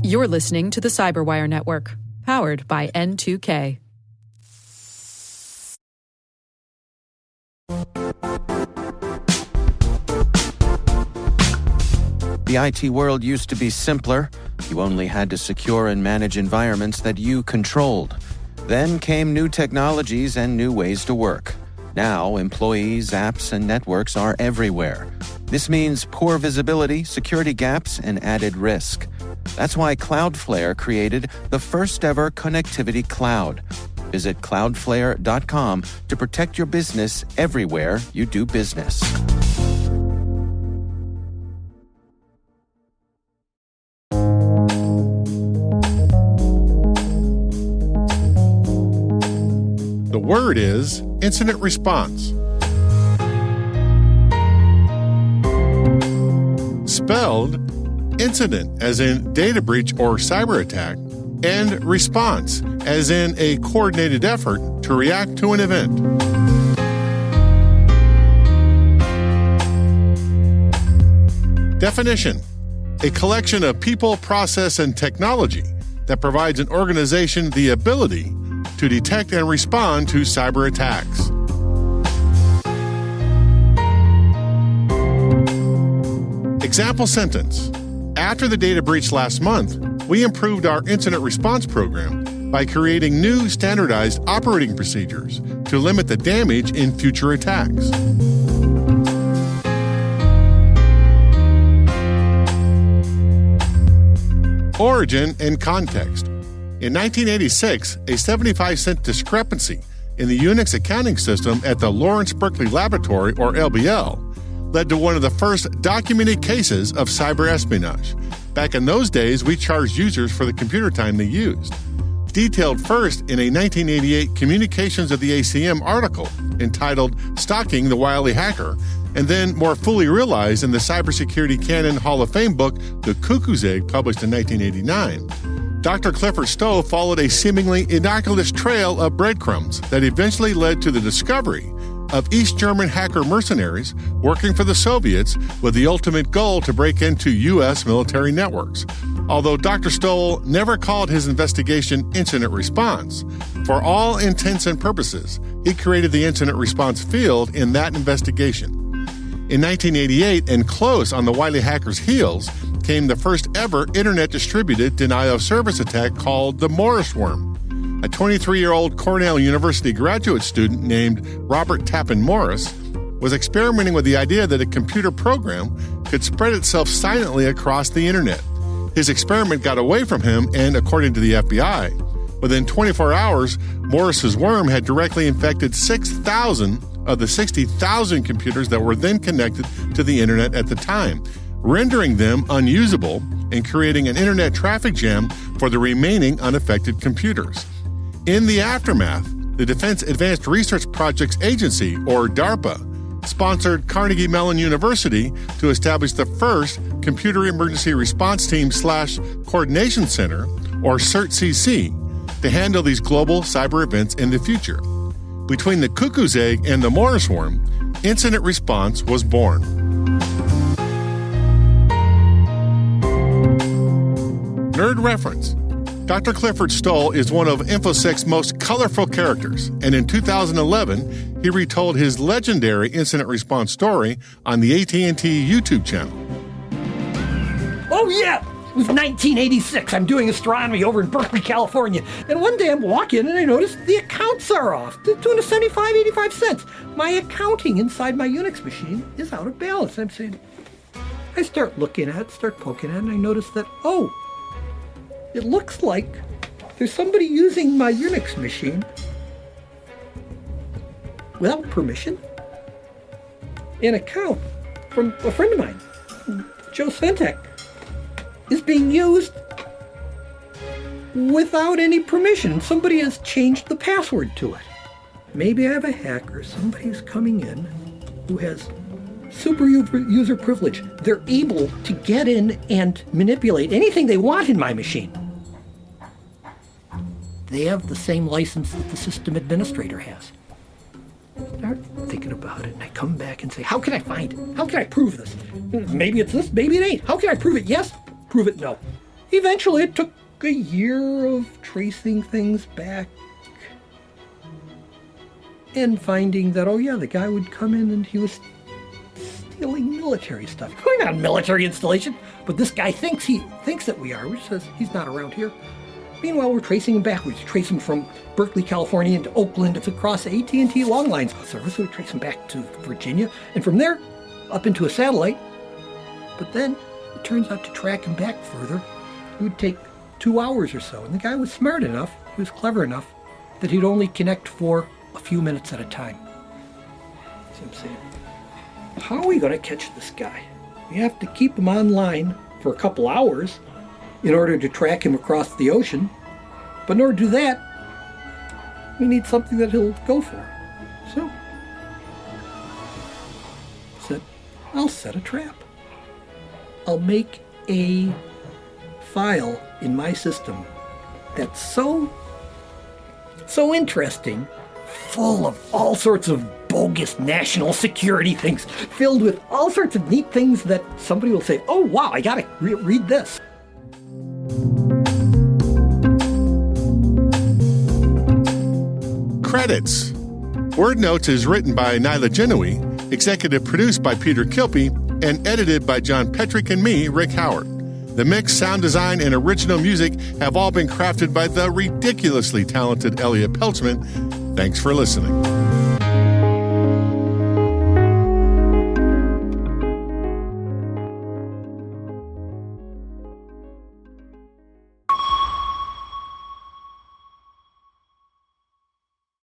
You're listening to the Cyberwire Network, powered by N2K. The IT world used to be simpler. You only had to secure and manage environments that you controlled. Then came new technologies and new ways to work. Now, employees, apps, and networks are everywhere. This means poor visibility, security gaps, and added risk. That's why Cloudflare created the first-ever connectivity cloud. Visit cloudflare.com to protect your business everywhere you do business. The word is incident response. Spelled incident, as in data breach or cyber attack, and response, as in a coordinated effort to react to an event. Definition: a collection of people, process, and technology that provides an organization the ability to detect and respond to cyber attacks. Example sentence: after the data breach last month, we improved our incident response program by creating new standardized operating procedures to limit the damage in future attacks. Origin and context. In 1986, a 75-cent discrepancy in the Unix accounting system at the Lawrence Berkeley Laboratory, or LBL, led to one of the first documented cases of cyber espionage. Back in those days, we charged users for the computer time they used. Detailed first in a 1988 Communications of the ACM article entitled Stalking the Wily Hacker, and then more fully realized in the Cybersecurity Canon Hall of Fame book, The Cuckoo's Egg, published in 1989. Dr. Clifford Stowe followed a seemingly innocuous trail of breadcrumbs that eventually led to the discovery of East German hacker mercenaries working for the Soviets with the ultimate goal to break into U.S. military networks. Although Dr. Stoll never called his investigation incident response, for all intents and purposes, he created the incident response field in that investigation. In 1988, and close on the wily hacker's heels, came the first ever internet-distributed denial-of-service attack called the Morris worm. A 23-year-old Cornell University graduate student named Robert Tappan Morris was experimenting with the idea that a computer program could spread itself silently across the internet. His experiment got away from him, and according to the FBI, within 24 hours, Morris's worm had directly infected 6,000 of the 60,000 computers that were then connected to the internet at the time, rendering them unusable and creating an internet traffic jam for the remaining unaffected computers. In the aftermath, the Defense Advanced Research Projects Agency, or DARPA, sponsored Carnegie Mellon University to establish the first Computer Emergency Response Team / Coordination Center, or CERT-CC, to handle these global cyber events in the future. Between the Cuckoo's Egg and the Morris worm, incident response was born. Nerd reference. Dr. Clifford Stoll is one of InfoSec's most colorful characters, and in 2011, he retold his legendary incident response story on the AT&T YouTube channel. Oh yeah, it was 1986. I'm doing astronomy over in Berkeley, California, and one day I'm walking and I notice the accounts are off. They're doing 85 cents. My accounting inside my Unix machine is out of balance. I'm saying, I start looking at it, start poking at it, and I notice that, it looks like there's somebody using my Unix machine without permission. An account from a friend of mine, Joe Sventek, is being used without any permission. Somebody has changed the password to it. Maybe I have a hacker, somebody who's coming in who has super user privilege. They're able to get in and manipulate anything they want in my machine. They have the same license that the system administrator has. Start thinking about it, and I come back and say, how can I find it? How can I prove this? Maybe it's this, maybe it ain't. How can I prove it? Yes, prove it? No. Eventually, it took a year of tracing things back and finding that, oh yeah, the guy would come in and he was stealing military stuff. We're not a military installation, but this guy thinks that we are, which says he's not around here. Meanwhile, we're tracing him backwards. We trace him from Berkeley, California into Oakland. It's across the AT&T long lines service. So we trace him back to Virginia, and from there up into a satellite. But then it turns out to track him back further, it would take 2 hours or so. And the guy was smart enough, he was clever enough, that he'd only connect for a few minutes at a time. So I'm saying, how are we going to catch this guy? We have to keep him online for a couple hours in order to track him across the ocean. But in order to do that, we need something that he'll go for. So I said, I'll set a trap. I'll make a file in my system that's so interesting, full of all sorts of bogus national security things, filled with all sorts of neat things that somebody will say, oh wow, I gotta read this. Credits. Word Notes is written by Nyla Genoe, executive produced by Peter Kilpie, and edited by John Petrick and me, Rick Howard. The mix, sound design, and original music have all been crafted by the ridiculously talented Elliot Peltzman. Thanks for listening.